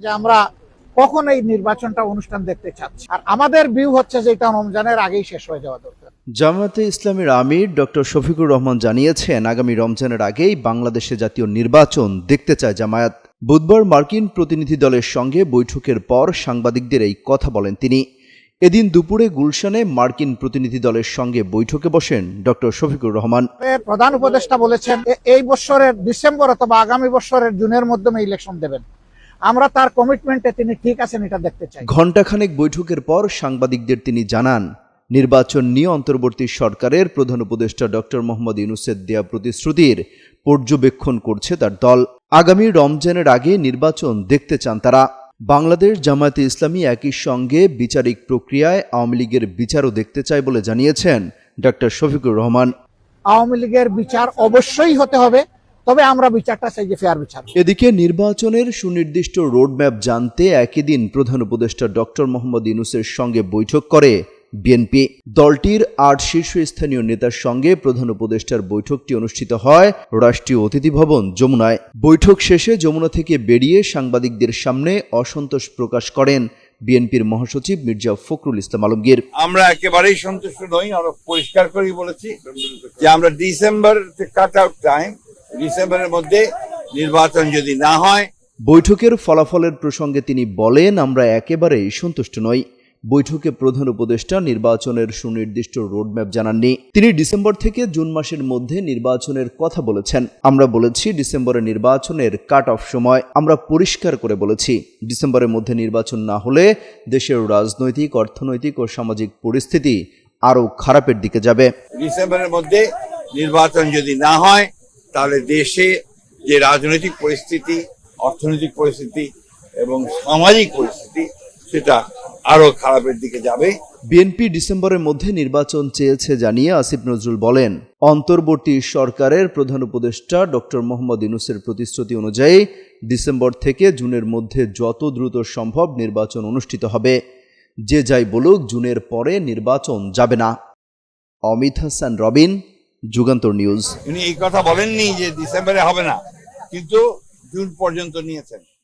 যে আমরা কখন এই নির্বাচনটা অনুষ্ঠান দেখতে চাচ্ছি, আর আমাদের ভিউ হচ্ছে যে এটা রমজানের আগেই শেষ হয়ে যাওয়া দরকার। জামায়াতে ইসলামীর আমির ডক্টর শফিকুর রহমান জানিয়েছেন, আগামী রমজানের আগেই বাংলাদেশে জাতীয় নির্বাচন দেখতে চায় জামায়াত। বুধবার মার্কিন প্রতিনিধি দলের সঙ্গে বৈঠকের পর সাংবাদিকদের এই কথা বলেন তিনি। এদিন দুপুরে গুলশানে মার্কিন প্রতিনিধি দলের সঙ্গে বৈঠকে বসেন ডক্টর শফিকুর রহমান। প্রধান উপদেষ্টা বলেছেন এই বছরের ডিসেম্বর অথবা আগামী বছরের জুনের মধ্যে ইলেকশন দেবেন। আমরা তার কমিটমেন্টে তিনি ঠিক আছেন এটা দেখতে চাই। ঘণ্টাখানেক বৈঠকের পর সাংবাদিকদের তিনি জানান, নির্বাচন নিয়ে অন্তর্বর্তী সরকারের প্রধান উপদেষ্টা ডক্টর মোহাম্মদ ইউনূসের দেয়া প্রতিশ্রুতির পর্যবেক্ষণ করছে তার দল। আগামী রমজানের আগে নির্বাচন দেখতে চান তারা। বাংলাদেশ জামায়াতে ইসলামী একই সঙ্গে বিচারিক প্রক্রিয়ায় আওয়ামী লীগের বিচারও দেখতে চায় বলে জানিয়েছেন ডক্টর শফিকুর রহমান। আওয়ামী লীগের বিচার অবশ্যই হতে হবে, তবে আমরা বিচারটা চাই যে ফেয়ার বিচার। এদিকে নির্বাচনের সুনির্দিষ্ট রোডম্যাপ জানতে একই দিন প্রধান উপদেষ্টা ডক্টর মোহাম্মদ ইউনূসের সঙ্গে বৈঠক করে বিএনপি। দলটির ৮ শীর্ষস্থানীয় নেতার সঙ্গে প্রধান উপদেষ্টার বৈঠকটি অনুষ্ঠিত হয় রাষ্ট্রীয় অতিথি ভবন যমুনায়। বৈঠক শেষে যমুনা থেকে বেরিয়ে সাংবাদিকদের সামনে অসন্তোষ প্রকাশ করেন বিএনপির মহাসচিব মির্জা ফখরুল ইসলাম আলমগীর। আমরা একেবারেই সন্তুষ্ট নই। আমরা পরিষ্কার করেই বলেছি যে আমরা ডিসেম্বর কাট আউট টাইম, ডিসেম্বরের মধ্যে নির্বাচন যদি না হয়। বৈঠকের ফলাফলের প্রসঙ্গে তিনি বলেন, আমরা একেবারেই সন্তুষ্ট নই। বৈঠকে প্রধান উপদেষ্টা নির্বাচনের সুনির্দিষ্ট রোডম্যাপ জানাননি। তিনি ডিসেম্বর থেকে জুন মাসের মধ্যে নির্বাচনের কথা বলেছেন। আমরা বলেছি ডিসেম্বরে নির্বাচনের কাট অফ সময়। আমরা পরিষ্কার করে বলেছি ডিসেম্বরের মধ্যে নির্বাচন না হলে দেশের রাজনৈতিক, অর্থনৈতিক ও সামাজিক পরিস্থিতি আরও খারাপের দিকে যাবে। ডিসেম্বরের মধ্যে নির্বাচন যদি না হয় তাহলে দেশে যে রাজনৈতিক পরিস্থিতি, অর্থনৈতিক পরিস্থিতি এবং সামাজিক পরিস্থিতি সেটা আরো খারাপের দিকে যাবে। বিএনপি ডিসেম্বরের মধ্যে নির্বাচন চেয়েছে জানিয়ে আসিফ নজরুল বলেন, অন্তর্বর্তী সরকারের প্রধান উপদেষ্টা ডক্টর মোহাম্মদ ইউনূসের প্রতিশ্রুতি অনুযায়ী ডিসেম্বর থেকে জুনের মধ্যে যত দ্রুত সম্ভব নির্বাচন অনুষ্ঠিত হবে। যে যাই বলুক, জুনের পরে নির্বাচন যাবে না। অমিত হাসান রবিন, যুগান্তর নিউজ। উনি এই কথা বলেননি যে ডিসেম্বরে হবে না, কিন্তু জুন পর্যন্ত নিয়েছেন।